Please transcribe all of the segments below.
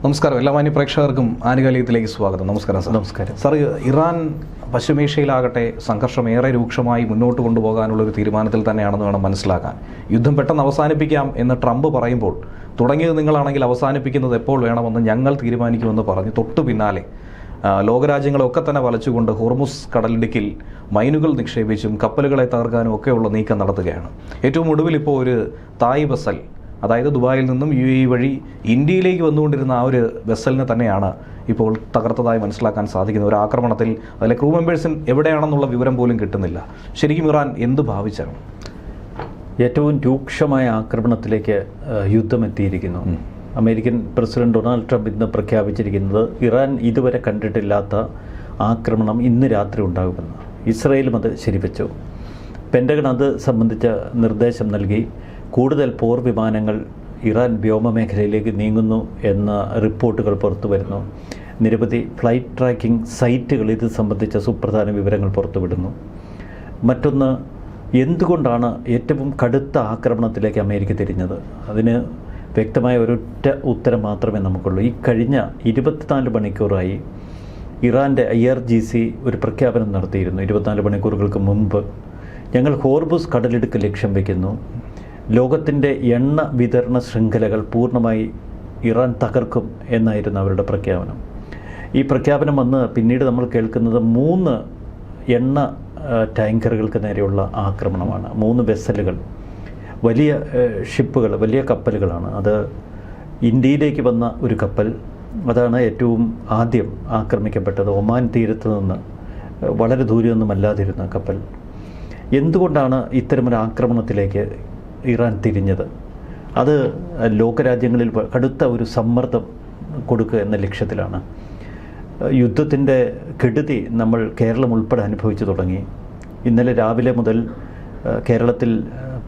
നമസ്കാരം. എല്ലാ മാന്യ പ്രേക്ഷകർക്കും ആനുകാലികത്തിലേക്ക് സ്വാഗതം. നമസ്കാരം സാർ. നമസ്കാരം സാർ, ഇറാൻ പശ്ചിമേഷ്യയിലാകട്ടെ സംഘർഷം ഏറെ രൂക്ഷമായി മുന്നോട്ട് കൊണ്ടുപോകാനുള്ളൊരു തീരുമാനത്തിൽ തന്നെയാണെന്ന് വേണം മനസ്സിലാക്കാൻ. യുദ്ധം പെട്ടെന്ന് അവസാനിപ്പിക്കാം എന്ന് ട്രംപ് പറയുമ്പോൾ തുടങ്ങിയത് നിങ്ങളാണെങ്കിൽ അവസാനിപ്പിക്കുന്നത് എപ്പോൾ വേണമെന്ന് ഞങ്ങൾ തീരുമാനിക്കുമെന്ന് പറഞ്ഞ് തൊട്ടു പിന്നാലെ ലോകരാജ്യങ്ങളൊക്കെ തന്നെ വലച്ചുകൊണ്ട് ഹോർമുസ് കടലിടുക്കിൽ മൈനുകൾ നിക്ഷേപിച്ചും കപ്പലുകളെ തകർക്കാനും ഒക്കെയുള്ള നീക്കം നടത്തുകയാണ്. ഏറ്റവും ഒടുവിൽ ഇപ്പോൾ ഒരു തായ് വെസൽ, അതായത് ദുബായിൽ നിന്നും UAE വഴി ഇന്ത്യയിലേക്ക് വന്നുകൊണ്ടിരുന്ന ആ ഒരു വെസലിനെ തന്നെയാണ് ഇപ്പോൾ തകർത്തതായി മനസ്സിലാക്കാൻ സാധിക്കുന്ന ഒരു ആക്രമണത്തിൽ അതിലെ ക്രൂ മെമ്പേഴ്സിന് എവിടെയാണെന്നുള്ള വിവരം പോലും കിട്ടുന്നില്ല. ശരിക്കും ഇറാൻ എന്ത് ഭാവിച്ചാണ്? ഏറ്റവും രൂക്ഷമായ ആക്രമണത്തിലേക്ക് യുദ്ധം എത്തിയിരിക്കുന്നു. അമേരിക്കൻ പ്രസിഡന്റ് ഡൊണാൾഡ് ട്രംപ് ഇന്ന് പ്രഖ്യാപിച്ചിരിക്കുന്നത് ഇറാൻ ഇതുവരെ കണ്ടിട്ടില്ലാത്ത ആക്രമണം ഇന്ന് രാത്രി ഉണ്ടാകുമെന്ന്. ഇസ്രയേലും അത് ശരിവെച്ചു. പെൻറ്റഗൺ അത് സംബന്ധിച്ച നിർദ്ദേശം നൽകി. കൂടുതൽ പോർ വിമാനങ്ങൾ ഇറാൻ വ്യോമമേഖലയിലേക്ക് നീങ്ങുന്നു എന്ന റിപ്പോർട്ടുകൾ പുറത്തു വരുന്നു. നിരവധി ഫ്ലൈറ്റ് ട്രാക്കിംഗ് സൈറ്റുകൾ ഇത് സംബന്ധിച്ച സുപ്രധാന വിവരങ്ങൾ പുറത്തുവിടുന്നു. മറ്റൊന്ന്, എന്തുകൊണ്ടാണ് ഏറ്റവും കടുത്ത ആക്രമണത്തിലേക്ക് അമേരിക്ക തിരിഞ്ഞത്? അതിന് വ്യക്തമായ ഒരൊറ്റ ഉത്തരം മാത്രമേ നമുക്കുള്ളൂ. ഈ കഴിഞ്ഞ 24 മണിക്കൂറായി ഇറാൻ്റെ IRGC ഒരു പ്രഖ്യാപനം നടത്തിയിരുന്നു. 24 മണിക്കൂറുകൾക്ക് മുമ്പ് ഞങ്ങൾ ഹോർമുസ് കടലിടുക്ക് ലക്ഷ്യം വയ്ക്കുന്നു. ലോകത്തിൻ്റെ എണ്ണ വിതരണ ശൃംഖലകൾ പൂർണ്ണമായി ഇറാൻ തകർക്കും എന്നായിരുന്നു അവരുടെ പ്രഖ്യാപനം. ഈ പ്രഖ്യാപനം വന്ന് പിന്നീട് നമ്മൾ കേൾക്കുന്നത് 3 എണ്ണ ടാങ്കറുകൾക്ക് നേരെയുള്ള ആക്രമണമാണ്. 3 വെസലുകൾ, വലിയ ഷിപ്പുകൾ, വലിയ കപ്പലുകളാണ്. അത് ഇന്ത്യയിലേക്ക് വന്ന ഒരു കപ്പൽ, അതാണ് ഏറ്റവും ആദ്യം ആക്രമിക്കപ്പെട്ടത്. ഒമാൻ തീരത്ത് നിന്ന് വളരെ ദൂരെയൊന്നും അല്ലാതിരുന്ന കപ്പൽ. എന്തുകൊണ്ടാണ് ഇത്തരമൊരു ആക്രമണത്തിലേക്ക് ഇറാൻ തിരിഞ്ഞത്? അത് ലോകരാജ്യങ്ങളിൽ കടുത്ത ഒരു സമ്മർദ്ദം കൊടുക്കുക എന്ന ലക്ഷ്യത്തിലാണ്. യുദ്ധത്തിൻ്റെ കെടുതി നമ്മൾ കേരളം ഉൾപ്പെടെ അനുഭവിച്ചു തുടങ്ങി. ഇന്നലെ രാവിലെ മുതൽ കേരളത്തിൽ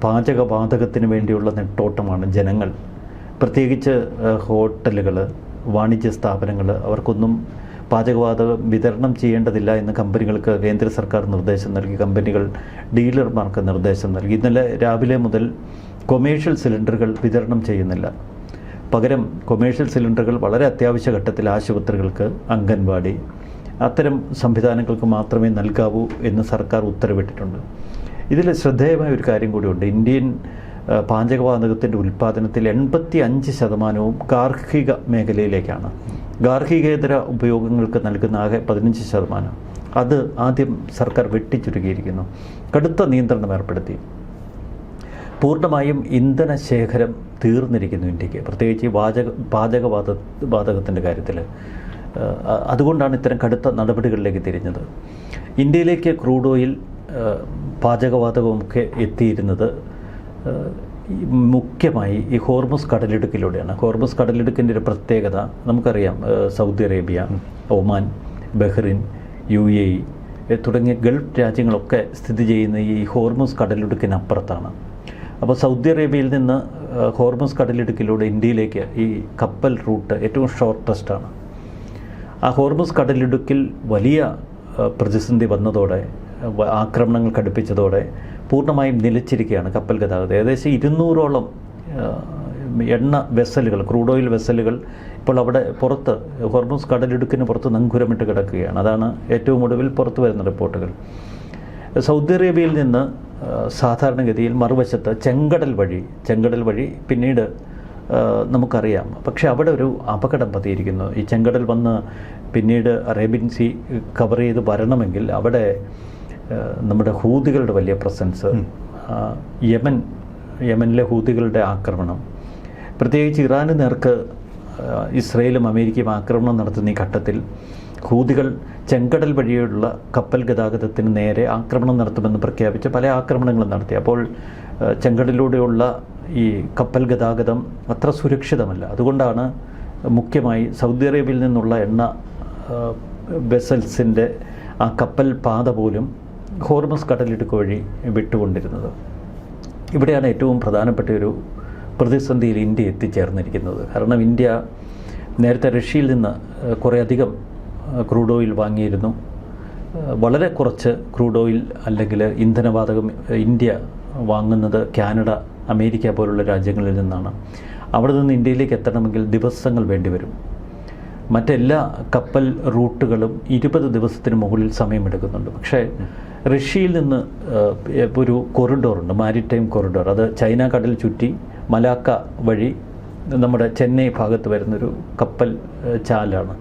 പാചകവാതകത്തിന് വേണ്ടിയുള്ള നെട്ടോട്ടമാണ് ജനങ്ങൾ. പ്രത്യേകിച്ച് ഹോട്ടലുകൾ, വാണിജ്യ സ്ഥാപനങ്ങൾ, അവർക്കൊന്നും പാചകവാതകം വിതരണം ചെയ്യേണ്ടതില്ല എന്ന് കമ്പനികൾക്ക് കേന്ദ്ര സർക്കാർ നിർദ്ദേശം നൽകി. കമ്പനികൾ ഡീലർമാർക്ക് നിർദ്ദേശം നൽകി. ഇന്നലെ രാവിലെ മുതൽ കൊമേഴ്ഷ്യൽ സിലിണ്ടറുകൾ വിതരണം ചെയ്യുന്നില്ല. പകരം കൊമേഴ്ഷ്യൽ സിലിണ്ടറുകൾ വളരെ അത്യാവശ്യ ഘട്ടത്തിൽ ആശുപത്രികൾക്ക്, അംഗൻവാടി, അത്തരം സംവിധാനങ്ങൾക്ക് മാത്രമേ നൽകാവൂ എന്ന് സർക്കാർ ഉത്തരവിട്ടിട്ടുണ്ട്. ഇതിൽ ശ്രദ്ധേയമായ ഒരു കാര്യം കൂടിയുണ്ട്. ഇന്ത്യൻ പാചകവാതകത്തിൻ്റെ ഉൽപ്പാദനത്തിൽ 85% ഗാർഹിക മേഖലയിലേക്കാണ്. ഗാർഹികേതര ഉപയോഗങ്ങൾക്ക് നൽകുന്ന ആകെ 15%. അത് ആദ്യം സർക്കാർ വെട്ടിച്ചുരുക്കിയിരിക്കുന്നു. കടുത്ത നിയന്ത്രണം ഏർപ്പെടുത്തി. പൂർണ്ണമായും ഇന്ധന ശേഖരം തീർന്നിരിക്കുന്നു ഇന്ത്യക്ക്, പ്രത്യേകിച്ച് പാചകവാതകത്തിൻ്റെ കാര്യത്തിൽ. അതുകൊണ്ടാണ് ഇത്തരം കടുത്ത നടപടികളിലേക്ക് തിരിഞ്ഞത്. ഇന്ത്യയിലേക്ക് ക്രൂഡ് ഓയിൽ, പാചകവാതകമൊക്കെ എത്തിയിരുന്നത് മുഖ്യമായി ഈ ഹോർമുസ് കടലിടുക്കിലൂടെയാണ്. ഹോർമുസ് കടലിടുക്കിൻ്റെ ഒരു പ്രത്യേകത നമുക്കറിയാം. Saudi Arabia, Oman, Bahrain, UAE തുടങ്ങിയ ഗൾഫ് രാജ്യങ്ങളൊക്കെ സ്ഥിതി ചെയ്യുന്ന ഈ ഹോർമുസ് കടലിടുക്കിനപ്പുറത്താണ്. അപ്പോൾ സൗദി അറേബ്യയിൽ നിന്ന് ഹോർമുസ് കടലിടുക്കിലൂടെ ഇന്ത്യയിലേക്ക് ഈ കപ്പൽ റൂട്ട് ഏറ്റവും ഷോർട്ടസ്റ്റാണ്. ആ ഹോർമുസ് കടലിടുക്കിൽ വലിയ പ്രതിസന്ധി വന്നതോടെ, ആക്രമണങ്ങൾ കടുപ്പിച്ചതോടെ പൂർണ്ണമായും നിലച്ചിരിക്കുകയാണ് കപ്പൽ ഗതാഗതം. ഏകദേശം 200ഓളം എണ്ണ വെസലുകൾ, ക്രൂഡ് ഓയിൽ വെസലുകൾ ഇപ്പോൾ അവിടെ പുറത്ത്, ഹോർമുസ് കടലിടുക്കിന് പുറത്ത് നങ്കുരമിട്ട് കിടക്കുകയാണ്. അതാണ് ഏറ്റവും ഒടുവിൽ പുറത്തു വരുന്ന റിപ്പോർട്ടുകൾ. സൗദി അറേബ്യയിൽ നിന്ന് സാധാരണഗതിയിൽ മറുവശത്ത് ചെങ്കടൽ വഴി പിന്നീട് നമുക്കറിയാം. പക്ഷേ അവിടെ ഒരു അപകടം പതിയിരിക്കുന്നു. ഈ ചെങ്കടൽ വന്ന് പിന്നീട് അറേബ്യൻ സീ കവർ ചെയ്ത് വരണമെങ്കിൽ അവിടെ നമ്മുടെ ഹൂതികളുടെ വലിയ പ്രസൻസ്, യമനിലെ ഹൂതികളുടെ ആക്രമണം, പ്രത്യേകിച്ച് ഇറാന് നേർക്ക് ഇസ്രയേലും അമേരിക്കയും ആക്രമണം നടത്തുന്ന ഈ ഘട്ടത്തിൽ ഹൂതികൾ ചെങ്കടൽ വഴിയുള്ള കപ്പൽ ഗതാഗതത്തിന് നേരെ ആക്രമണം നടത്തുമെന്ന് പ്രഖ്യാപിച്ച് പല ആക്രമണങ്ങളും നടത്തി. അപ്പോൾ ചെങ്കടലിലൂടെയുള്ള ഈ കപ്പൽ ഗതാഗതം അത്ര സുരക്ഷിതമല്ല. അതുകൊണ്ടാണ് മുഖ്യമായി സൗദി അറേബ്യയിൽ നിന്നുള്ള എണ്ണ വെസൽസിൻ്റെ ആ കപ്പൽ പാത പോലും ഹോർമുസ് കടലിടുക്ക് വഴി വിട്ടുകൊണ്ടിരുന്നത്. ഇവിടെയാണ് ഏറ്റവും പ്രധാനപ്പെട്ട ഒരു പ്രതിസന്ധിയിൽ ഇന്ത്യ എത്തിച്ചേർന്നിരിക്കുന്നത്. കാരണം ഇന്ത്യ നേരത്തെ റഷ്യയിൽ നിന്ന് കുറേയധികം ക്രൂഡ് ഓയിൽ വാങ്ങിയിരുന്നു. വളരെ കുറച്ച് ക്രൂഡ് ഓയിൽ അല്ലെങ്കിൽ ഇന്ധനവാതകം ഇന്ത്യ വാങ്ങുന്നത് കാനഡ, അമേരിക്ക പോലുള്ള രാജ്യങ്ങളിൽ നിന്നാണ്. അവിടെ നിന്ന് ഇന്ത്യയിലേക്ക് എത്തണമെങ്കിൽ ദിവസങ്ങൾ വേണ്ടിവരും. മറ്റെല്ലാ കപ്പൽ റൂട്ടുകളും 20 ദിവസത്തിന് മുകളിൽ സമയമെടുക്കുന്നുണ്ട്. പക്ഷേ റഷ്യയിൽ നിന്ന് ഒരു കൊറിഡോറുണ്ട്, മാരിടൈം കൊറിഡോർ. അത് ചൈന കടൽ ചുറ്റി മലാക്ക വഴി നമ്മുടെ ചെന്നൈ ഭാഗത്ത് വരുന്നൊരു കപ്പൽ ചാലാണ്.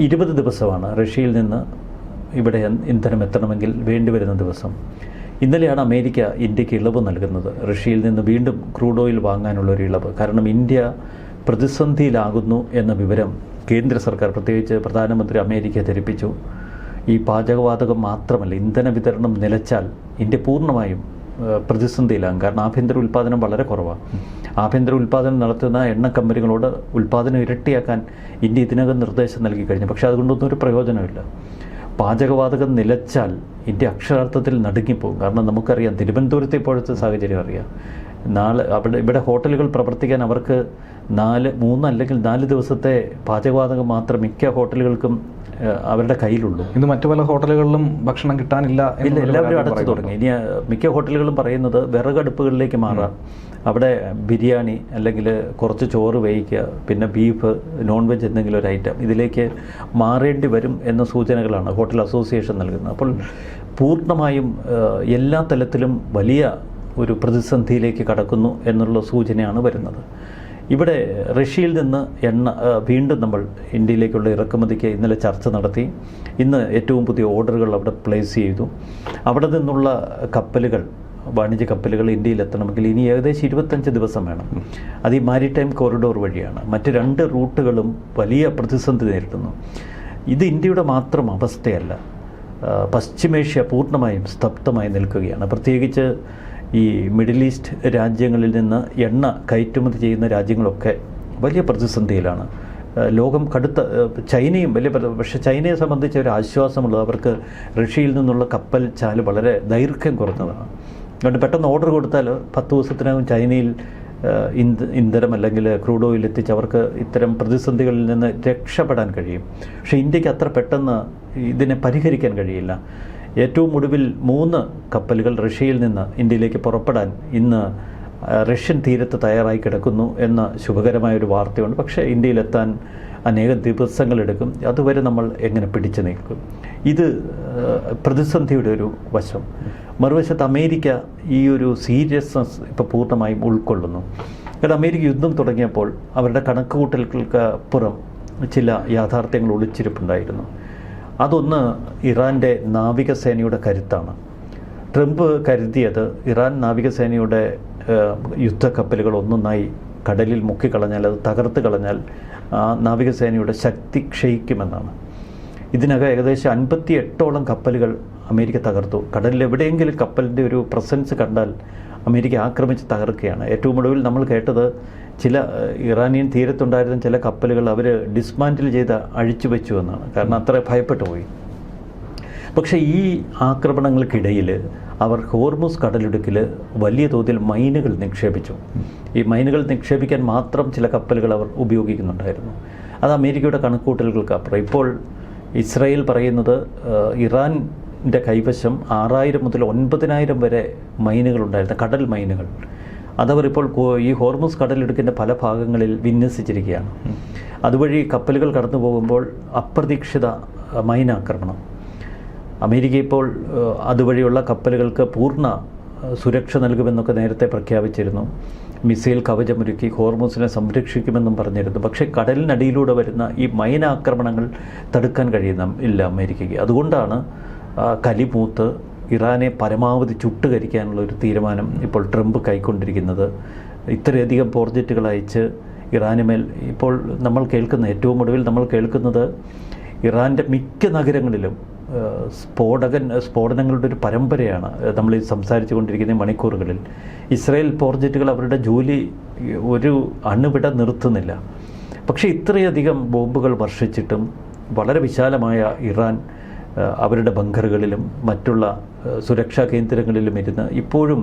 20 ദിവസമാണ് റഷ്യയിൽ നിന്ന് ഇവിടെ ഇന്ധനം എത്തണമെങ്കിൽ വേണ്ടിവരുന്ന ദിവസം. ഇന്നലെയാണ് അമേരിക്ക ഇന്ത്യക്ക് ഇളവ് നൽകുന്നത്, റഷ്യയിൽ നിന്ന് വീണ്ടും ക്രൂഡ് ഓയിൽ വാങ്ങാനുള്ളൊരു ഇളവ്. കാരണം ഇന്ത്യ പ്രതിസന്ധിയിലാകുന്നു എന്ന വിവരം കേന്ദ്ര സർക്കാർ, പ്രത്യേകിച്ച് പ്രധാനമന്ത്രി അമേരിക്കയെ ധരിപ്പിച്ചു. ഈ പാചകവാതകം മാത്രമല്ല, ഇന്ധന വിതരണം നിലച്ചാൽ ഇന്ത്യ പൂർണ്ണമായും പ്രതിസന്ധിയിലാകും. കാരണം ആഭ്യന്തര ഉൽപ്പാദനം വളരെ കുറവാണ്. ആഭ്യന്തര ഉൽപ്പാദനം നടത്തുന്ന എണ്ണ കമ്പനികളോട് ഉൽപ്പാദനം ഇരട്ടിയാക്കാൻ ഇന്ത്യ ഇതിനകം നിർദ്ദേശം നൽകി കഴിഞ്ഞു. പക്ഷേ അതുകൊണ്ടൊന്നും ഒരു പ്രയോജനമില്ല. പാചകവാതകം നിലച്ചാൽ ഇന്ത്യ അക്ഷരാർത്ഥത്തിൽ നടുങ്ങിപ്പോകും. കാരണം നമുക്കറിയാം, തിരുവനന്തപുരത്തെ ഇപ്പോഴത്തെ സാഹചര്യം അറിയാം. ഇവിടെ ഹോട്ടലുകൾ പ്രവർത്തിക്കാൻ അവർക്ക് 3 അല്ലെങ്കിൽ 4 ദിവസത്തെ പാചകവാതകം മാത്രം മിക്ക ഹോട്ടലുകൾക്കും അവരുടെ കയ്യിലുള്ളൂ. ഇന്ന് മറ്റു പല ഹോട്ടലുകളിലും ഭക്ഷണം കിട്ടാനില്ല. എല്ലാവരും അടച്ചു തുടങ്ങി. ഇനി മിക്ക ഹോട്ടലുകളും പറയുന്നത് വിറകടുപ്പുകളിലേക്ക് മാറാം, അവിടെ ബിരിയാണി അല്ലെങ്കിൽ കുറച്ച് ചോറ് വേവിക്കുക, പിന്നെ ബീഫ്, നോൺ വെജ് എന്തെങ്കിലും ഒരു ഐറ്റം ഇതിലേക്ക് മാറേണ്ടി വരും എന്ന സൂചനകളാണ് ഹോട്ടൽ അസോസിയേഷൻ നൽകുന്നത്. അപ്പോൾ പൂർണ്ണമായും എല്ലാ തലത്തിലും വലിയ ഒരു പ്രതിസന്ധിയിലേക്ക് കടക്കുന്നു എന്നുള്ള സൂചനയാണ് വരുന്നത്. ഇവിടെ റഷ്യയിൽ നിന്ന് എണ്ണ വീണ്ടും നമ്മൾ ഇന്ത്യയിലേക്കുള്ള ഇറക്കുമതിക്ക് ഇന്നലെ ചർച്ച നടത്തി. ഇന്ന് ഏറ്റവും പുതിയ ഓർഡറുകൾ അവിടെ പ്ലേസ് ചെയ്തു. അവിടെ നിന്നുള്ള കപ്പലുകൾ, വാണിജ്യ കപ്പലുകൾ ഇന്ത്യയിൽ എത്തണമെങ്കിൽ ഇനി ഏകദേശം 25 ദിവസം വേണം. അത് ഈ മാരിടൈം കോറിഡോർ വഴിയാണ്. മറ്റ് 2 റൂട്ടുകളും വലിയ പ്രതിസന്ധി നേരിടുന്നു. ഇത് ഇന്ത്യയുടെ മാത്രം അവസ്ഥയല്ല. പശ്ചിമേഷ്യ പൂർണ്ണമായും സ്തബ്ധമായി നിൽക്കുകയാണ്. പ്രത്യേകിച്ച് ഈ മിഡിൽ ഈസ്റ്റ് രാജ്യങ്ങളിൽ നിന്ന് എണ്ണ കയറ്റുമതി ചെയ്യുന്ന രാജ്യങ്ങളൊക്കെ വലിയ പ്രതിസന്ധിയിലാണ്. ലോകം കടുത്ത, ചൈനയും വലിയ, പക്ഷേ ചൈനയെ സംബന്ധിച്ച് ഒരു ആശ്വാസമുള്ളത് അവർക്ക് റഷ്യയിൽ നിന്നുള്ള കപ്പൽ ചാല് വളരെ ദൈർഘ്യം കുറഞ്ഞതാണ്. അതുകൊണ്ട് പെട്ടെന്ന് ഓർഡർ കൊടുത്താൽ 10 ദിവസത്തിനകം ചൈനയിൽ ഇന്ധനം അല്ലെങ്കിൽ ക്രൂഡ് ഓയിൽ എത്തിച്ച് അവർക്ക് ഇത്തരം പ്രതിസന്ധികളിൽ നിന്ന് രക്ഷപ്പെടാൻ കഴിയും. പക്ഷേ ഇന്ത്യക്ക് അത്ര പെട്ടെന്ന് ഇതിനെ പരിഹരിക്കാൻ കഴിയില്ല. ഏറ്റവും ഒടുവിൽ 3 കപ്പലുകൾ റഷ്യയിൽ നിന്ന് ഇന്ത്യയിലേക്ക് പുറപ്പെടാൻ ഇന്ന് റഷ്യൻ തീരത്ത് തയ്യാറായി കിടക്കുന്നു എന്ന ശുഭകരമായൊരു വാർത്തയുണ്ട്. പക്ഷേ ഇന്ത്യയിലെത്താൻ അനേകം ദിവസങ്ങളെടുക്കും. അതുവരെ നമ്മൾ എങ്ങനെ പിടിച്ചു നിൽക്കും? ഇത് പ്രതിസന്ധിയുടെ ഒരു വശം. മറുവശത്ത് അമേരിക്ക ഈ ഒരു സീരിയസ്നെസ് ഇപ്പോൾ പൂർണ്ണമായും ഉൾക്കൊള്ളുന്നു. കാരണം അമേരിക്ക യുദ്ധം തുടങ്ങിയപ്പോൾ അവരുടെ കണക്കുകൂട്ടലുകൾക്ക് അപ്പുറം ചില യാഥാർത്ഥ്യങ്ങൾ ഒളിച്ചിരിപ്പുണ്ടായിരുന്നു. അതൊന്ന് ഇറാൻ്റെ നാവികസേനയുടെ കരുത്താണ്. ട്രംപ് കരുതിയത് ഇറാൻ നാവികസേനയുടെ യുദ്ധക്കപ്പലുകൾ ഒന്നൊന്നായി കടലിൽ മുക്കിക്കളഞ്ഞാൽ, അത് തകർത്ത് കളഞ്ഞാൽ ആ നാവികസേനയുടെ ശക്തി ക്ഷയിക്കുമെന്നാണ്. ഇതിനകം ഏകദേശം 58ഓളം കപ്പലുകൾ അമേരിക്ക തകർത്തു. കടലിൽ എവിടെയെങ്കിലും കപ്പലിൻ്റെ ഒരു പ്രസൻസ് കണ്ടാൽ അമേരിക്ക ആക്രമിച്ച് തകർക്കുകയാണ്. ഏറ്റവും ഒടുവിൽ നമ്മൾ കേട്ടത് ചില ഇറാനിയൻ തീരത്തുണ്ടായിരുന്ന ചില കപ്പലുകൾ അവർ ഡിസ്മാൻറ്റിൽ ചെയ്ത് അഴിച്ചു വെച്ചു എന്നാണ്. കാരണം അത്ര ഭയപ്പെട്ടു പോയി. പക്ഷേ ഈ ആക്രമണങ്ങൾക്കിടയിൽ അവർ ഹോർമുസ് കടലിടുക്കിൽ വലിയ തോതിൽ മൈനുകൾ നിക്ഷേപിച്ചു. ഈ മൈനുകൾ നിക്ഷേപിക്കാൻ മാത്രം ചില കപ്പലുകൾ അവർ ഉപയോഗിക്കുന്നുണ്ടായിരുന്നു. അത് അമേരിക്കയുടെ കണക്കുകൂട്ടലുകൾക്കപ്പുറം. ഇപ്പോൾ ഇസ്രായേൽ പറയുന്നത് ഇറാൻ്റെ കൈവശം 6000 മുതൽ 9000 വരെ മൈനുകളുണ്ടായിരുന്നു, കടൽ മൈനുകൾ. അതവർ ഇപ്പോൾ ഈ ഹോർമുസ് കടലിടുക്കിൻ്റെ പല ഭാഗങ്ങളിൽ വിന്യസിച്ചിരിക്കുകയാണ്. അതുവഴി കപ്പലുകൾ കടന്നു പോകുമ്പോൾ അപ്രതീക്ഷിത മൈനാക്രമണം. അമേരിക്ക ഇപ്പോൾ അതുവഴിയുള്ള കപ്പലുകൾക്ക് പൂർണ്ണ സുരക്ഷ നൽകുമെന്നൊക്കെ നേരത്തെ പ്രഖ്യാപിച്ചിരുന്നു. മിസൈൽ കവചമൊരുക്കി ഹോർമുസിനെ സംരക്ഷിക്കുമെന്നും പറഞ്ഞിരുന്നു. പക്ഷേ കടലിനടിയിലൂടെ വരുന്ന ഈ മൈനാക്രമണങ്ങൾ തടുക്കാൻ ഇല്ല അമേരിക്കയ്ക്ക്. അതുകൊണ്ടാണ് കലിമൂത്ത് ഇറാനെ പരമാവധി ചുട്ടുകരിക്കാനുള്ള ഒരു തീരുമാനം ഇപ്പോൾ ട്രംപ് കൈക്കൊണ്ടിരിക്കുന്നത്. ഇത്രയധികം പോർജറ്റുകൾ അയച്ച് ഇറാനുമേൽ ഇപ്പോൾ നമ്മൾ കേൾക്കുന്ന, ഏറ്റവും ഒടുവിൽ നമ്മൾ കേൾക്കുന്നത് ഇറാൻ്റെ മിക്ക നഗരങ്ങളിലും സ്ഫോടനങ്ങളുടെ ഒരു പരമ്പരയാണ് നമ്മൾ ഈ സംസാരിച്ചു കൊണ്ടിരിക്കുന്ന മണിക്കൂറുകളിൽ. ഇസ്രായേൽ പോർജറ്റുകൾ അവരുടെ ജോലി ഒരു അണുവിട നിർത്തുന്നില്ല. പക്ഷേ ഇത്രയധികം ബോംബുകൾ വർഷിച്ചിട്ടും വളരെ വിശാലമായ ഇറാൻ അവരുടെ ബങ്കറുകളിലും മറ്റുള്ള സുരക്ഷാ കേന്ദ്രങ്ങളിലും ഇരുന്ന് ഇപ്പോഴും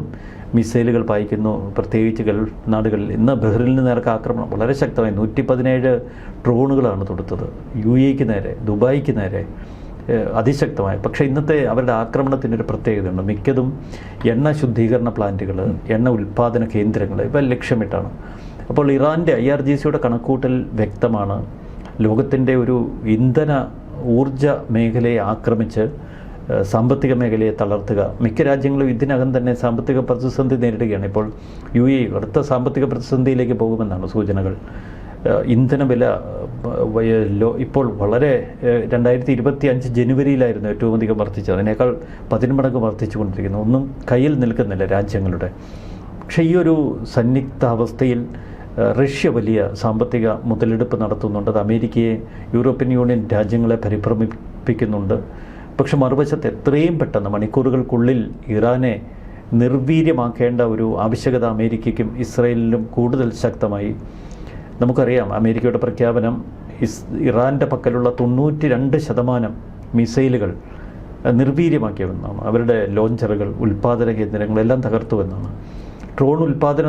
മിസൈലുകൾ പായിക്കുന്നു. പ്രത്യേകിച്ച് ഗൾഫ് നാടുകളിൽ ഇന്ന് ബഹ്റിന് നേർക്ക് ആക്രമണം വളരെ ശക്തമായി. 117 ഡ്രോണുകളാണ് തൊടുത്തത്. UAE-ക്ക് നേരെ, ദുബായിക്ക് നേരെ അതിശക്തമായി. പക്ഷേ ഇന്നത്തെ അവരുടെ ആക്രമണത്തിനൊരു പ്രത്യേകതയുണ്ട്. മിക്കതും എണ്ണ ശുദ്ധീകരണ പ്ലാന്റുകൾ, എണ്ണ ഉൽപ്പാദന കേന്ദ്രങ്ങൾ ഇവ ലക്ഷ്യമിട്ടാണ്. അപ്പോൾ ഇറാൻ്റെ IRGC-യുടെ കണക്കൂട്ടൽ വ്യക്തമാണ്. ലോകത്തിൻ്റെ ഒരു ഇന്ധന ഊർജ മേഖലയെ ആക്രമിച്ച് സാമ്പത്തിക മേഖലയെ തളർത്തുക. മിക്ക രാജ്യങ്ങളും ഇതിനകം തന്നെ സാമ്പത്തിക പ്രതിസന്ധി നേരിടുകയാണ്. ഇപ്പോൾ UAE അടുത്ത സാമ്പത്തിക പ്രതിസന്ധിയിലേക്ക് പോകുമെന്നാണ് സൂചനകൾ. ഇന്ധന വില ഇപ്പോൾ വളരെ 2025 ജനുവരിയിലായിരുന്നു ഏറ്റവും അധികം വർദ്ധിച്ചത്. അതിനേക്കാൾ 10 മടങ്ങ് വർദ്ധിച്ചുകൊണ്ടിരിക്കുന്നു. ഒന്നും കയ്യിൽ നിൽക്കുന്നില്ല രാജ്യങ്ങളുടെ. പക്ഷേ ഈ ഒരു സന്നിഗ്ധാവസ്ഥയിൽ റഷ്യ വലിയ സാമ്പത്തിക മുതലെടുപ്പ് നടത്തുന്നുണ്ട്. അത് അമേരിക്കയെ, യൂറോപ്യൻ യൂണിയൻ രാജ്യങ്ങളെ പരിഭ്രമിപ്പിക്കുന്നുണ്ട്. പക്ഷെ മറുവശത്ത് എത്രയും പെട്ടെന്ന് മണിക്കൂറുകൾക്കുള്ളിൽ ഇറാനെ നിർവീര്യമാക്കേണ്ട ഒരു ആവശ്യകത അമേരിക്കയ്ക്കും ഇസ്രയേലിനും കൂടുതൽ ശക്തമായി. നമുക്കറിയാം അമേരിക്കയുടെ പ്രഖ്യാപനം ഇറാൻ്റെ പക്കലുള്ള 92% മിസൈലുകൾ നിർവീര്യമാക്കിയതെന്നാണ്. അവരുടെ ലോഞ്ചറുകൾ, ഉൽപ്പാദന കേന്ദ്രങ്ങളെല്ലാം തകർത്തുവെന്നാണ്. ഡ്രോൺ ഉൽപ്പാദന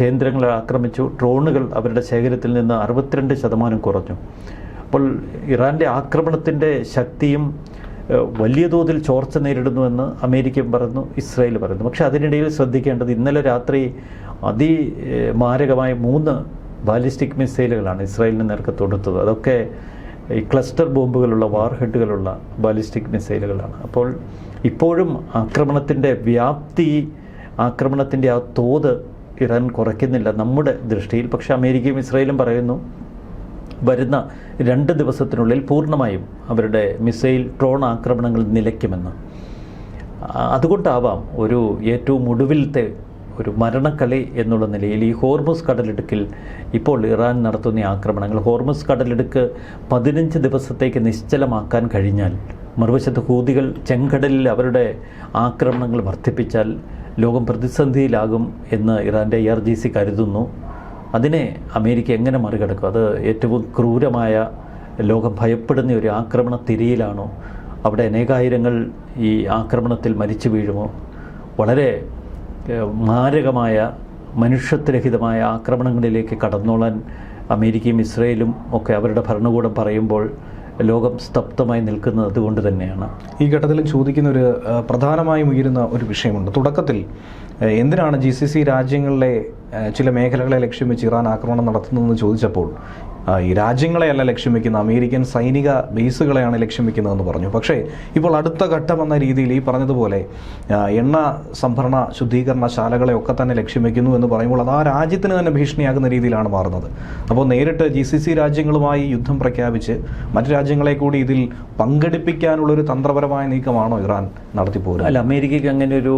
കേന്ദ്രങ്ങളെ ആക്രമിച്ചു. ഡ്രോണുകൾ അവരുടെ ശേഖരത്തിൽ നിന്ന് 62% കുറഞ്ഞു. അപ്പോൾ ഇറാൻ്റെ ആക്രമണത്തിൻ്റെ ശക്തിയും വലിയ തോതിൽ ചോർച്ച നേരിടുന്നുവെന്ന് അമേരിക്കയും പറയുന്നു, ഇസ്രായേൽ പറയുന്നു. പക്ഷേ അതിനിടയിൽ ശ്രദ്ധിക്കേണ്ടത് ഇന്നലെ രാത്രി അതിമാരകമായ 3 ബാലിസ്റ്റിക് മിസൈലുകളാണ് ഇസ്രായേലിന് നേർക്ക് തൊടുത്തത്. അതൊക്കെ ഈ ക്ലസ്റ്റർ ബോംബുകളുള്ള, വാർഹെഡുകളുള്ള ബാലിസ്റ്റിക് മിസൈലുകളാണ്. അപ്പോൾ ഇപ്പോഴും ആക്രമണത്തിൻ്റെ വ്യാപ്തി, ആക്രമണത്തിൻ്റെ ആ തോത് ഇറാൻ കുറയ്ക്കുന്നില്ല നമ്മുടെ ദൃഷ്ടിയിൽ. പക്ഷേ അമേരിക്കയും ഇസ്രായേലും പറയുന്നു വരുന്ന 2 ദിവസത്തിനുള്ളിൽ പൂർണ്ണമായും അവരുടെ മിസൈൽ, ഡ്രോൺ ആക്രമണങ്ങൾ നിലയ്ക്കുമെന്ന്. അതുകൊണ്ടാവാം ഒരു ഏറ്റവും ഒടുവിലത്തെ ഒരു മരണക്കളി എന്നുള്ള നിലയിൽ ഈ ഹോർമുസ് കടലിടുക്കിൽ ഇപ്പോൾ ഇറാൻ നടത്തുന്ന ആക്രമണങ്ങൾ. ഹോർമുസ് കടലിടുക്ക് 15 ദിവസത്തേക്ക് നിശ്ചലമാക്കാൻ കഴിഞ്ഞാൽ, മറുവശത്ത് ഹൂതികൾ ചെങ്കടലിൽ അവരുടെ ആക്രമണങ്ങൾ വർദ്ധിപ്പിച്ചാൽ ലോകം പ്രതിസന്ധിയിലാകും എന്ന് ഇറാൻ്റെ IRGC കരുതുന്നു. അതിനെ അമേരിക്ക എങ്ങനെ മറികടക്കും? അത് ഏറ്റവും ക്രൂരമായ, ലോകം ഭയപ്പെടുന്ന ഒരു ആക്രമണ തിരയിലാണോ? അവിടെ അനേകായിരങ്ങൾ ഈ ആക്രമണത്തിൽ മരിച്ചു വീഴുമോ? വളരെ മാരകമായ, മനുഷ്യത്വരഹിതമായ ആക്രമണങ്ങളിലേക്ക് കടന്നോളാൻ അമേരിക്കയും ഇസ്രയേലും ഒക്കെ അവരുടെ ഭരണകൂടം പറയുമ്പോൾ ലോകം സ്തബ്ധമായി നിൽക്കുന്നത് അതുകൊണ്ട് തന്നെയാണ്. ഈ ഘട്ടത്തിൽ ചോദിക്കുന്ന ഒരു പ്രധാനമായും ഉയരുന്ന ഒരു വിഷയമുണ്ട്. തുടക്കത്തിൽ എന്തിനാണ് GCC രാജ്യങ്ങളിലെ ചില മേഖലകളെ ലക്ഷ്യം വെച്ച് ഇറാൻ ആക്രമണം നടത്തുന്നതെന്ന് ചോദിച്ചപ്പോൾ ഈ രാജ്യങ്ങളെയല്ല ലക്ഷ്യം വയ്ക്കുന്ന, അമേരിക്കൻ സൈനിക ബേസുകളെയാണ് ലക്ഷ്യം വയ്ക്കുന്നതെന്ന് പറഞ്ഞു. പക്ഷേ ഇപ്പോൾ അടുത്ത ഘട്ടം എന്ന രീതിയിൽ ഈ പറഞ്ഞതുപോലെ എണ്ണ സംഭരണ ശുദ്ധീകരണ ശാലകളെ ഒക്കെ തന്നെ ലക്ഷ്യം വയ്ക്കുന്നു എന്ന് പറയുമ്പോൾ അത് ആ രാജ്യത്തിന് തന്നെ ഭീഷണിയാകുന്ന രീതിയിലാണ് മാറുന്നത്. അപ്പോൾ നേരിട്ട് GCC രാജ്യങ്ങളുമായി യുദ്ധം പ്രഖ്യാപിച്ച് മറ്റു രാജ്യങ്ങളെ കൂടി ഇതിൽ പങ്കെടുപ്പിക്കാനുള്ളൊരു തന്ത്രപരമായ നീക്കമാണോ ഇറാൻ നടത്തിപ്പോരുന്നത്? അല്ല, അമേരിക്കയ്ക്ക് അങ്ങനെ ഒരു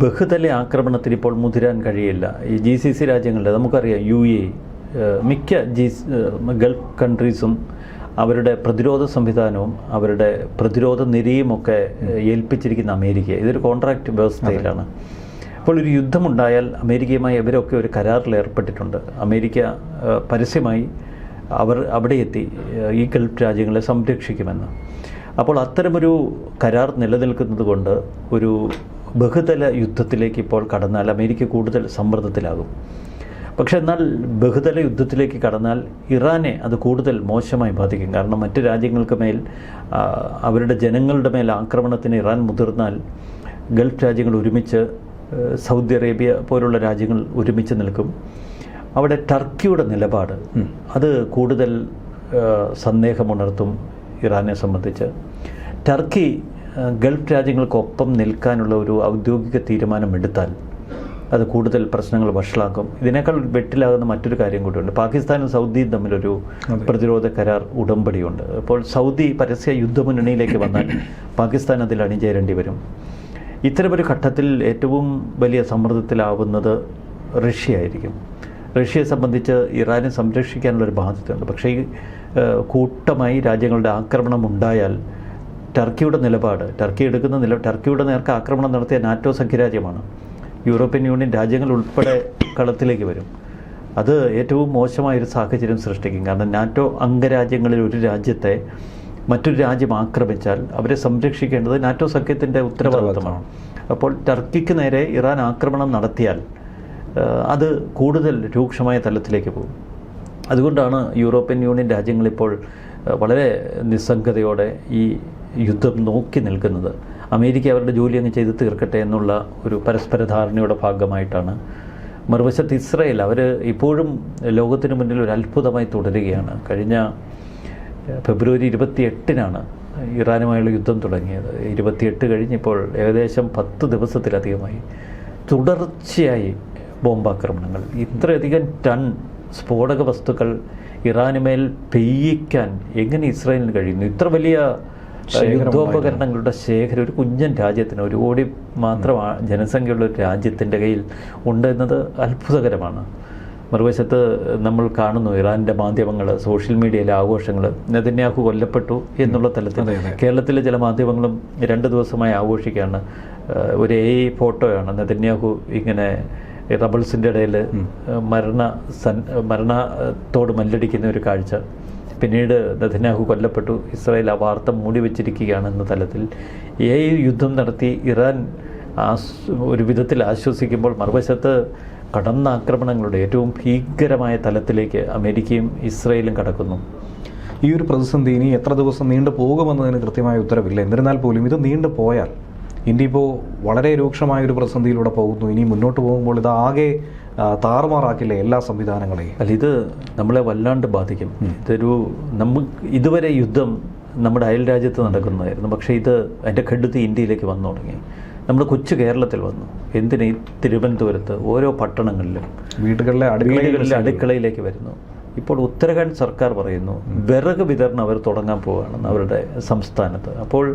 ബഹുതല ആക്രമണത്തിന് ഇപ്പോൾ മുതിരാൻ കഴിയില്ല. ഈ GCC രാജ്യങ്ങളുടെ, നമുക്കറിയാം UAE, മിക്ക ഗൾഫ് കൺട്രീസും അവരുടെ പ്രതിരോധ സംവിധാനവും അവരുടെ പ്രതിരോധ നിരയുമൊക്കെ ഏൽപ്പിച്ചിരിക്കുന്ന അമേരിക്ക. ഇതൊരു കോൺട്രാക്റ്റ് വ്യവസ്ഥയിലാണ്. അപ്പോൾ ഒരു യുദ്ധമുണ്ടായാൽ അമേരിക്കയുമായി ഇവരൊക്കെ ഒരു കരാറിൽ ഏർപ്പെട്ടിട്ടുണ്ട്. അമേരിക്ക പരസ്യമായി അവിടെ എത്തി ഈ ഗൾഫ് രാജ്യങ്ങളെ സംരക്ഷിക്കുമെന്ന്. അപ്പോൾ അത്തരമൊരു കരാർ നിലനിൽക്കുന്നത് കൊണ്ട് ഒരു ബഹുതല യുദ്ധത്തിലേക്ക് ഇപ്പോൾ കടന്നാൽ അമേരിക്ക കൂടുതൽ സമ്മർദ്ദത്തിലാകും. പക്ഷെ എന്നാൽ ബഹുതല യുദ്ധത്തിലേക്ക് കടന്നാൽ ഇറാനെ അത് കൂടുതൽ മോശമായി ബാധിക്കും. കാരണം മറ്റ് രാജ്യങ്ങൾക്ക് മേൽ, അവരുടെ ജനങ്ങളുടെ മേൽ ആക്രമണത്തിന് ഇറാൻ മുതിർന്നാൽ ഗൾഫ് രാജ്യങ്ങൾ ഒരുമിച്ച്, സൗദി അറേബ്യ പോലുള്ള രാജ്യങ്ങൾ ഒരുമിച്ച് നിൽക്കും. അവിടെ ടർക്കിയുടെ നിലപാട് അത് കൂടുതൽ സന്ദേഹമുണർത്തും ഇറാനെ സംബന്ധിച്ച്. ടർക്കി ഗൾഫ് രാജ്യങ്ങൾക്കൊപ്പം നിൽക്കാനുള്ള ഒരു ഔദ്യോഗിക തീരുമാനമെടുത്താൽ അത് കൂടുതൽ പ്രശ്നങ്ങൾ വഷളാക്കും. ഇതിനേക്കാൾ വെട്ടിലാകുന്ന മറ്റൊരു കാര്യം കൂടിയുണ്ട്. പാകിസ്ഥാനും സൗദിയും തമ്മിലൊരു പ്രതിരോധ കരാർ ഉടമ്പടിയുണ്ട്. അപ്പോൾ സൗദി പരസ്യ യുദ്ധമുന്നണിയിലേക്ക് വന്നാൽ പാകിസ്ഥാൻ അതിൽ അണിചേരേണ്ടി വരും. ഇത്തരമൊരു ഘട്ടത്തിൽ ഏറ്റവും വലിയ സമ്മർദ്ദത്തിലാവുന്നത് റഷ്യ ആയിരിക്കും. റഷ്യയെ സംബന്ധിച്ച് ഇറാനെ സംരക്ഷിക്കാനുള്ളൊരു ബാധ്യതയുണ്ട്. പക്ഷേ ഈ കൂട്ടമായി രാജ്യങ്ങളുടെ ആക്രമണം ഉണ്ടായാൽ ടർക്കിയുടെ നിലപാട്, ടർക്കിയുടെ നേർക്ക് ആക്രമണം നടത്തിയ നാറ്റോ സഖ്യരാജ്യമാണ്. യൂറോപ്യൻ യൂണിയൻ രാജ്യങ്ങൾ ഉൾപ്പെടെ കളത്തിലേക്ക് വരും. അത് ഏറ്റവും മോശമായൊരു സാഹചര്യം സൃഷ്ടിക്കും. കാരണം നാറ്റോ അംഗരാജ്യങ്ങളിൽ ഒരു രാജ്യത്തെ മറ്റൊരു രാജ്യം ആക്രമിച്ചാൽ അവരെ സംരക്ഷിക്കേണ്ടത് നാറ്റോ സഖ്യത്തിൻ്റെ ഉത്തരവാദിത്തമാണ്. അപ്പോൾ ടർക്കിക്ക് നേരെ ഇറാൻ ആക്രമണം നടത്തിയാൽ അത് കൂടുതൽ രൂക്ഷമായ തലത്തിലേക്ക് പോകും. അതുകൊണ്ടാണ് യൂറോപ്യൻ യൂണിയൻ രാജ്യങ്ങളിപ്പോൾ വളരെ നിസ്സംഗതയോടെ ഈ യുദ്ധം നോക്കി നിൽക്കുന്നത്. അമേരിക്ക അവരുടെ ജോലി അങ്ങ് ചെയ്ത് തീർക്കട്ടെ എന്നുള്ള ഒരു പരസ്പര ധാരണയുടെ ഭാഗമായിട്ടാണ്. മറുവശത്ത് ഇസ്രായേൽ, അവർ ഇപ്പോഴും ലോകത്തിന് മുന്നിൽ ഒരു അത്ഭുതമായി തുടരുകയാണ്. കഴിഞ്ഞ ഫെബ്രുവരി 28-നാണ് ഇറാനുമായുള്ള യുദ്ധം തുടങ്ങിയത്. 28 കഴിഞ്ഞിപ്പോൾ ഏകദേശം 10 ദിവസത്തിലധികമായി തുടർച്ചയായി ബോംബാക്രമണങ്ങൾ. ഇത്രയധികം ടൺ സ്ഫോടക വസ്തുക്കൾ ഇറാനുമേൽ പെയ്യിക്കാൻ എങ്ങനെ ഇസ്രായേലിന് കഴിയുന്നു? ഇത്ര വലിയ യുദ്ധോപകരണങ്ങളുടെ ശേഖരം ഒരു കുഞ്ഞൻ രാജ്യത്തിന്, 1 കോടി മാത്രം ജനസംഖ്യയുള്ള ഒരു രാജ്യത്തിൻ്റെ കയ്യിൽ ഉണ്ട് എന്നത് അത്ഭുതകരമാണ്. മറുവശത്ത് നമ്മൾ കാണുന്നു ഇറാൻ്റെ മാധ്യമങ്ങൾ, സോഷ്യൽ മീഡിയയിലെ ആഘോഷങ്ങൾ. നെതന്യാഹു കൊല്ലപ്പെട്ടു എന്നുള്ള തലത്തിൽ കേരളത്തിലെ ചില മാധ്യമങ്ങളും 2 ദിവസമായി ആഘോഷിക്കുകയാണ്. ഒരു AI ഫോട്ടോയാണ് നെതന്യാഹു ഇങ്ങനെ റബിൾസിൻ്റെ ഇടയിൽ മരണത്തോട് മല്ലടിക്കുന്ന ഒരു കാഴ്ച. പിന്നീട് നെതന്യാഹു കൊല്ലപ്പെട്ടു, ഇസ്രായേൽ ആ വാർത്ത മൂടി വച്ചിരിക്കുകയാണെന്ന തലത്തിൽ AI യുദ്ധം നടത്തി ഇറാൻ ഒരു വിധത്തിൽ ആശ്വസിക്കുമ്പോൾ, മറുവശത്ത് കടന്നാക്രമണങ്ങളുടെ ഏറ്റവും ഭീകരമായ തലത്തിലേക്ക് അമേരിക്കയും ഇസ്രായേലും കടക്കുന്നു. ഈ ഒരു പ്രതിസന്ധി ഇനി എത്ര ദിവസം നീണ്ടു പോകുമെന്നതിന് കൃത്യമായ ഉത്തരവില്ല. എന്നിരുന്നാൽ പോലും ഇത് നീണ്ടു പോയാൽ ഇന്ത്യ ഇപ്പോൾ വളരെ രൂക്ഷമായൊരു പ്രതിസന്ധിയിലൂടെ പോകുന്നു. ഇനി മുന്നോട്ട് പോകുമ്പോൾ ഇത് ആകെ താറുമാറാക്കില്ലേ എല്ലാ സംവിധാനങ്ങളെയും? അല്ല, ഇത് നമ്മളെ വല്ലാണ്ട് ബാധിക്കും. നമുക്ക് ഇതുവരെ യുദ്ധം നമ്മുടെ അയൽ രാജ്യത്ത് നടക്കുന്നതായിരുന്നു. പക്ഷേ അതിൻ്റെ കെടുതി ഇന്ത്യയിലേക്ക് വന്നു തുടങ്ങി. നമ്മുടെ കൊച്ചു കേരളത്തിൽ വന്നു. എന്തിന്? ഈ തിരുവനന്തപുരത്ത് ഓരോ പട്ടണങ്ങളിലും വീടുകളിലെ അടുക്കളയിലേക്ക് വരുന്നു. ഇപ്പോൾ ഉത്തരാഖണ്ഡ് സർക്കാർ പറയുന്നു വിറക് വിതരണം അവർ തുടങ്ങാൻ പോവുകയാണെന്ന് അവരുടെ സംസ്ഥാനത്ത്. അപ്പോൾ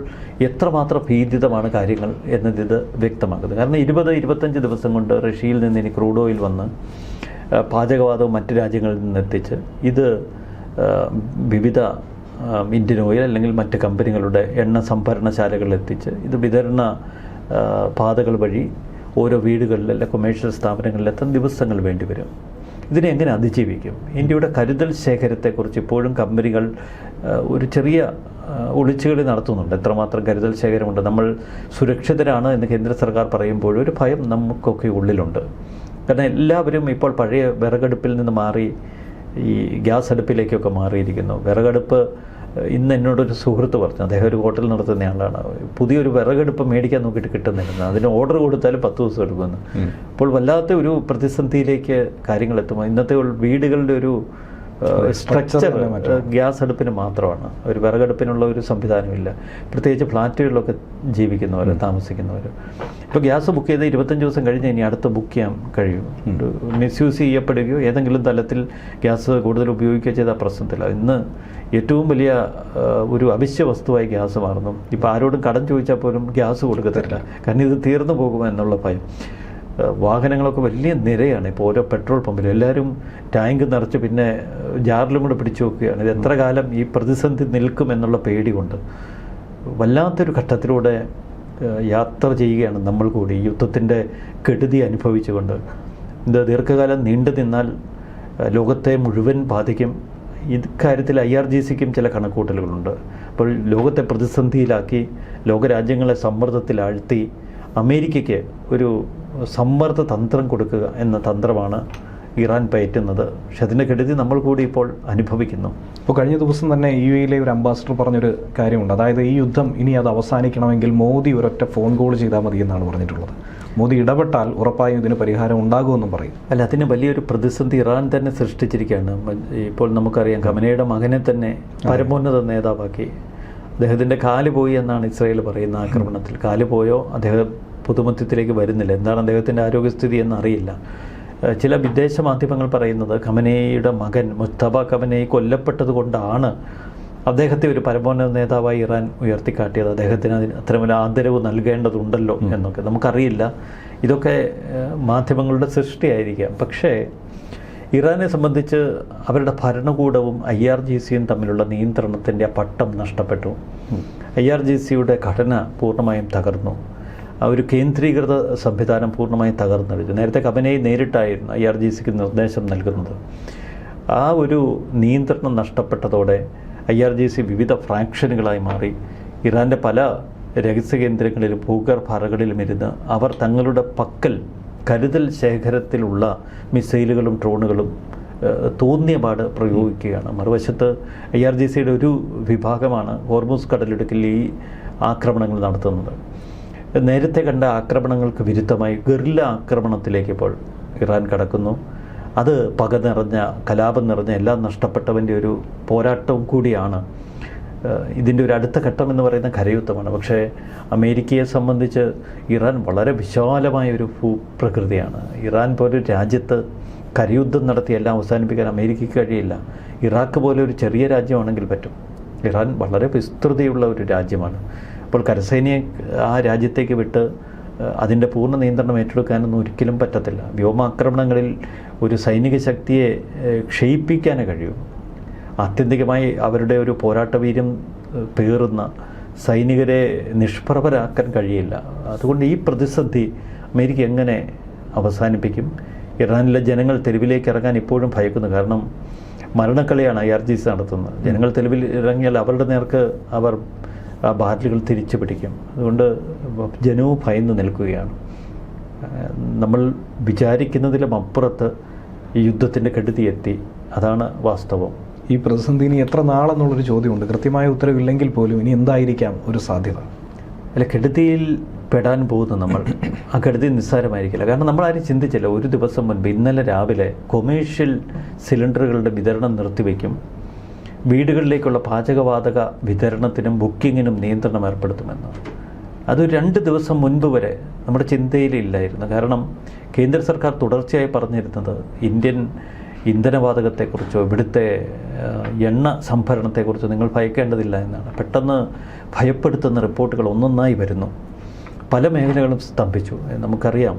എത്രമാത്രം ഭീതിതമാണ് കാര്യങ്ങൾ എന്നതിത് വ്യക്തമാക്കുന്നത്. കാരണം 20-25 ദിവസം കൊണ്ട് റഷ്യയിൽ നിന്ന് ഇനി ക്രൂഡ് ഓയിൽ വന്ന് പാചകവാതവും മറ്റ് രാജ്യങ്ങളിൽ നിന്നെത്തിച്ച് ഇത് വിവിധ ഇന്ത്യൻ ഓയിൽ അല്ലെങ്കിൽ മറ്റ് കമ്പനികളുടെ എണ്ണ സംഭരണശാലകളിൽ എത്തിച്ച് ഇത് വിതരണ പാതകൾ വഴി ഓരോ വീടുകളിൽ അല്ല കൊമേഴ്ഷ്യൽ സ്ഥാപനങ്ങളിലെത്താൻ ദിവസങ്ങൾ വേണ്ടിവരും. ഇതിനെ എങ്ങനെ അതിജീവിക്കും? ഇന്ത്യയുടെ കരുതൽ ശേഖരത്തെക്കുറിച്ച് ഇപ്പോഴും കമ്പനികൾ ഒരു ചെറിയ ഒളിച്ചുകളി നടത്തുന്നുണ്ട്. എത്രമാത്രം കരുതൽ ശേഖരമുണ്ട്, നമ്മൾ സുരക്ഷിതരാണ് എന്ന് കേന്ദ്ര സർക്കാർ പറയുമ്പോഴും ഒരു ഭയം നമുക്കൊക്കെ ഉള്ളിലുണ്ട്. കാരണം എല്ലാവരും ഇപ്പോൾ പഴയ വിറകടുപ്പിൽ നിന്ന് മാറി ഈ ഗ്യാസ് അടുപ്പിലേക്കൊക്കെ മാറിയിരിക്കുന്നു. വിറകടുപ്പ് ഇന്ന് എന്നോടൊരു സുഹൃത്ത് പറഞ്ഞു, അദ്ദേഹം ഒരു ഹോട്ടൽ നടത്തുന്നയാളാണ്, പുതിയൊരു വിറകടുപ്പ് മേടിക്കാൻ നോക്കിയിട്ട് കിട്ടുന്നില്ല, അതിന് ഓർഡർ കൊടുത്താലും 10 ദിവസം എടുക്കുമെന്ന്. അപ്പോൾ വല്ലാത്ത ഒരു പ്രതിസന്ധിയിലേക്ക് കാര്യങ്ങൾ എത്തുമ്പോൾ ഇന്നത്തെ വീടുകളുടെ ഒരു സ്ട്രക്ചർ ഗ്യാസ് അടുപ്പിന് മാത്രമാണ്, ഒരു വിറകടുപ്പിനുള്ള ഒരു സംവിധാനമില്ല. പ്രത്യേകിച്ച് ഫ്ലാറ്റുകളിലൊക്കെ ജീവിക്കുന്നവർ, താമസിക്കുന്നവർ. ഇപ്പോൾ ഗ്യാസ് ബുക്ക് ചെയ്ത് 25 ദിവസം കഴിഞ്ഞ് ഇനി അടുത്ത് ബുക്ക് ചെയ്യാൻ കഴിയും. മിസ്യൂസ് ചെയ്യപ്പെടുകയോ ഏതെങ്കിലും തലത്തിൽ ഗ്യാസ് കൂടുതൽ ഉപയോഗിക്കുകയോ ചെയ്ത പ്രശ്നത്തില്ല. ഇന്ന് ഏറ്റവും വലിയ ഒരു അവശ്യ വസ്തുവായി ഗ്യാസ് മാറുന്നു. ഇപ്പോൾ ആരോടും കടം ചോദിച്ചാൽ പോലും ഗ്യാസ് കൊടുക്കത്തില്ല, കാരണം ഇത് തീർന്നു പോകുമോ എന്നുള്ള ഭയം. വാഹനങ്ങളൊക്കെ വലിയ നിരയാണ് ഇപ്പോൾ ഓരോ പെട്രോൾ പമ്പിലും. എല്ലാവരും ടാങ്ക് നിറച്ച് പിന്നെ ജാറിലും കൂടെ പിടിച്ചു നോക്കുകയാണ്. ഇത് എത്ര കാലം ഈ പ്രതിസന്ധി നിൽക്കുമെന്നുള്ള പേടി കൊണ്ട് വല്ലാത്തൊരു ഘട്ടത്തിലൂടെ യാത്ര ചെയ്യുകയാണ് നമ്മൾ കൂടി, യുദ്ധത്തിൻ്റെ കെടുതി അനുഭവിച്ചുകൊണ്ട്. ഇത് ദീർഘകാലം നീണ്ടു നിന്നാൽ ലോകത്തെ മുഴുവൻ ബാധിക്കും. ഇക്കാര്യത്തിൽ IRGCക്കും ചില കണക്കൂട്ടലുകളുണ്ട്. അപ്പോൾ ലോകത്തെ പ്രതിസന്ധിയിലാക്കി, ലോകരാജ്യങ്ങളെ സമ്മർദ്ദത്തിലാഴ്ത്തി അമേരിക്കയ്ക്ക് ഒരു സമ്മർദ്ദ തന്ത്രം കൊടുക്കുക എന്ന തന്ത്രമാണ് ഇറാൻ പയറ്റുന്നത്. പക്ഷെ അതിൻ്റെ കെടുതി നമ്മൾ കൂടി ഇപ്പോൾ അനുഭവിക്കുന്നു. ഇപ്പോൾ കഴിഞ്ഞ ദിവസം തന്നെ UAE ഒരു അംബാസിഡർ പറഞ്ഞൊരു കാര്യമുണ്ട്. അതായത് ഈ യുദ്ധം ഇനി അത് അവസാനിക്കണമെങ്കിൽ മോദി ഒരൊറ്റ ഫോൺ കോൾ ചെയ്താൽ മതി എന്നാണ് പറഞ്ഞിട്ടുള്ളത്. മോദി ഇടപെട്ടാൽ ഉറപ്പായും ഇതിന് പരിഹാരം ഉണ്ടാകുമെന്നും പറയും. അല്ല, അതിന് വലിയൊരു പ്രതിസന്ധി ഇറാൻ തന്നെ സൃഷ്ടിച്ചിരിക്കുകയാണ്. ഇപ്പോൾ നമുക്കറിയാം, ഖമനയുടെ മകനെ തന്നെ പരമോന്നത നേതാവാക്കി. അദ്ദേഹത്തിൻ്റെ കാല് പോയി എന്നാണ് ഇസ്രായേൽ പറയുന്ന ആക്രമണത്തിൽ. കാല് പോയോ, അദ്ദേഹം പൊതുമധ്യത്തിലേക്ക് വരുന്നില്ല. എന്താണ് അദ്ദേഹത്തിൻ്റെ ആരോഗ്യസ്ഥിതി എന്നറിയില്ല. ചില വിദേശ മാധ്യമങ്ങൾ പറയുന്നത് ഖമനയുടെ മകൻ മുസ്തഫ ഖമനയി കൊല്ലപ്പെട്ടത് കൊണ്ടാണ് അദ്ദേഹത്തെ ഒരു പരമോന്നത നേതാവായി ഇറാൻ ഉയർത്തിക്കാട്ടിയത്. അദ്ദേഹത്തിന് അത്തരമൊരു ആദരവ് നൽകേണ്ടതുണ്ടല്ലോ എന്നൊക്കെ നമുക്കറിയില്ല. ഇതൊക്കെ മാധ്യമങ്ങളുടെ സൃഷ്ടിയായിരിക്കാം. പക്ഷേ ഇറാനെ സംബന്ധിച്ച് അവരുടെ ഭരണകൂടവും IRGCയും തമ്മിലുള്ള നിയന്ത്രണത്തിൻ്റെ പട്ടം നഷ്ടപ്പെട്ടു. IRGCയുടെ ഘടന പൂർണ്ണമായും തകർന്നു. ആ ഒരു കേന്ദ്രീകൃത സംവിധാനം പൂർണ്ണമായും തകർന്നു. നേരത്തെ ഖമനയി നേരിട്ടായിരുന്നു IRGCക്ക് നിർദ്ദേശം നൽകുന്നത്. ആ ഒരു നിയന്ത്രണം നഷ്ടപ്പെട്ടതോടെ IRGC വിവിധ ഫ്രാക്ഷനുകളായി മാറി. ഇറാൻ്റെ പല രഹസ്യ കേന്ദ്രങ്ങളിലും ഭൂഗർഭ അറകളിലും ഇരുന്ന് അവർ തങ്ങളുടെ പക്കൽ കരുതൽ ശേഖരത്തിലുള്ള മിസൈലുകളും ഡ്രോണുകളും തോന്നിയപാട് പ്രയോഗിക്കുകയാണ്. മറുവശത്ത് IRGCയുടെ ഒരു വിഭാഗമാണ് ഹോർമുസ് കടലിടുക്കിൽ ഈ ആക്രമണങ്ങൾ നടത്തുന്നത്. നേരത്തെ കണ്ട ആക്രമണങ്ങൾക്ക് വിരുദ്ധമായി ഗറില്ല ആക്രമണത്തിലേക്ക് ഇപ്പോൾ ഇറാൻ കടക്കുന്നു. അത് പക നിറഞ്ഞ, കലാപം നിറഞ്ഞ, എല്ലാം നഷ്ടപ്പെട്ടവൻ്റെ ഒരു പോരാട്ടവും കൂടിയാണ്. ഇതിൻ്റെ ഒരു അടുത്ത ഘട്ടം എന്ന് പറയുന്ന കരയുദ്ധമാണ്. പക്ഷേ അമേരിക്കയെ സംബന്ധിച്ച് ഇറാൻ വളരെ വിശാലമായ ഒരു ഭൂപ്രകൃതിയാണ്. ഇറാൻ പോലൊരു രാജ്യത്ത് കരയുദ്ധം നടത്തി എല്ലാം അവസാനിപ്പിക്കാൻ അമേരിക്കയ്ക്ക് കഴിയില്ല. ഇറാഖ് പോലെ ഒരു ചെറിയ രാജ്യമാണെങ്കിൽ പറ്റും. ഇറാൻ വളരെ വിസ്തൃതിയുള്ള ഒരു രാജ്യമാണ്. അപ്പോൾ കരസേനയെ ആ രാജ്യത്തേക്ക് വിട്ട് അതിൻ്റെ പൂർണ്ണ നിയന്ത്രണം ഏറ്റെടുക്കാനൊന്നും ഒരിക്കലും പറ്റത്തില്ല. വ്യോമാക്രമണങ്ങളിൽ ഒരു സൈനിക ശക്തിയെ ക്ഷയിപ്പിക്കാനേ കഴിയൂ. ആത്യന്തികമായി അവരുടെ ഒരു പോരാട്ടവീര്യം പേറുന്ന സൈനികരെ നിഷ്പ്രഭരാക്കാൻ കഴിയില്ല. അതുകൊണ്ട് ഈ പ്രതിസന്ധി അമേരിക്ക എങ്ങനെ അവസാനിപ്പിക്കും? ഇറാനിലെ ജനങ്ങൾ തെരുവിലേക്ക് ഇറങ്ങാൻ ഇപ്പോഴും ഭയക്കുന്നു. കാരണം മരണക്കളിയാണ് IRGC നടത്തുന്നത്. ജനങ്ങൾ തെരുവിൽ ഇറങ്ങിയാൽ അവരുടെ നേർക്ക് അവർ ആ ബാരലുകൾ തിരിച്ചു പിടിക്കും. അതുകൊണ്ട് ജനവും ഭയന്ന് നിൽക്കുകയാണ്. നമ്മൾ വിചാരിക്കുന്നതിലും അപ്പുറത്ത് ഈ യുദ്ധത്തിൻ്റെ കെടുതി എത്തി. അതാണ് വാസ്തവം. ഈ പ്രതിസന്ധി ഇനി എത്ര നാളെന്നുള്ളൊരു ചോദ്യമുണ്ട്. കൃത്യമായ ഉത്തരവില്ലെങ്കിൽ പോലും ഇനി എന്തായിരിക്കാം ഒരു സാധ്യത? അല്ല, കെടുതിയിൽ പെടാൻ പോകുന്ന നമ്മൾ ആ കെടുതി നിസ്സാരമായിരിക്കില്ല. കാരണം നമ്മളാരും ചിന്തിച്ചില്ല, ഒരു ദിവസം മുൻപ് ഇന്നലെ രാവിലെ കൊമേഴ്ഷ്യൽ സിലിണ്ടറുകളുടെ വിതരണം നിർത്തിവെക്കും, വീടുകളിലേക്കുള്ള പാചകവാതക വിതരണത്തിനും ബുക്കിങ്ങിനും നിയന്ത്രണം ഏർപ്പെടുത്തുമെന്ന്. അത് 2 ദിവസം മുൻപ് വരെ നമ്മുടെ ചിന്തയിലില്ലായിരുന്നു. കാരണം കേന്ദ്ര സർക്കാർ തുടർച്ചയായി പറഞ്ഞിരുന്നത് ഇന്ത്യൻ ഇന്ധനവാതകത്തെക്കുറിച്ചോ ഇവിടുത്തെ എണ്ണ സംഭരണത്തെക്കുറിച്ചോ നിങ്ങൾ ഭയക്കേണ്ടതില്ല എന്നാണ്. പെട്ടെന്ന് ഭയപ്പെടുത്തുന്ന റിപ്പോർട്ടുകൾ ഒന്നൊന്നായി വരുന്നു. പല മേഖലകളും സ്തംഭിച്ചു. നമുക്കറിയാം,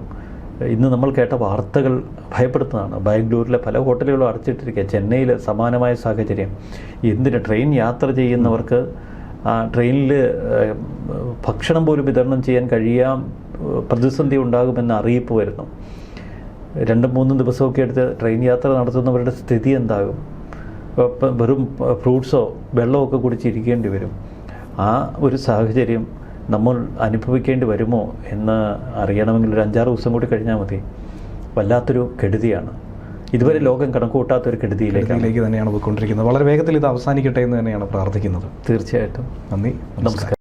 ഇന്ന് നമ്മൾ കേട്ട വാർത്തകൾ ഭയപ്പെടുത്തുന്നതാണ്. ബാംഗ്ലൂരിലെ പല ഹോട്ടലുകളും അടച്ചിട്ടിരിക്കുക. ചെന്നൈയിൽ സമാനമായ സാഹചര്യം. എന്തിന് ട്രെയിൻ യാത്ര ചെയ്യുന്നവർക്ക് ആ ട്രെയിനിൽ ഭക്ഷണം പോലും വിതരണം ചെയ്യാൻ കഴിയാൻ പ്രതിസന്ധി ഉണ്ടാകുമെന്ന് അറിയിപ്പ് വരുന്നു. 2-3 ദിവസമൊക്കെ എടുത്ത് ട്രെയിൻ യാത്ര നടത്തുന്നവരുടെ സ്ഥിതി എന്താകും? വെറും ഫ്രൂട്ട്സോ വെള്ളമൊക്കെ കുടിച്ചിരിക്കേണ്ടി വരും. ആ ഒരു സാഹചര്യം നമ്മൾ അനുഭവിക്കേണ്ടി വരുമോ എന്ന് അറിയണമെങ്കിൽ ഒരു 5-6 ദിവസം കൂടി കഴിഞ്ഞാൽ മതി. വല്ലാത്തൊരു കെടുതിയാണ്. ഇതുവരെ ലോകം കണക്കുകൂട്ടാത്തൊരു കെടുതിയിലേക്ക് തന്നെയാണ് പോയിക്കൊണ്ടിരിക്കുന്നത്. വളരെ വേഗത്തിൽ ഇത് അവസാനിക്കട്ടെ എന്ന് തന്നെയാണ് പ്രാർത്ഥിക്കുന്നത്. തീർച്ചയായിട്ടും. നന്ദി, നമസ്കാരം.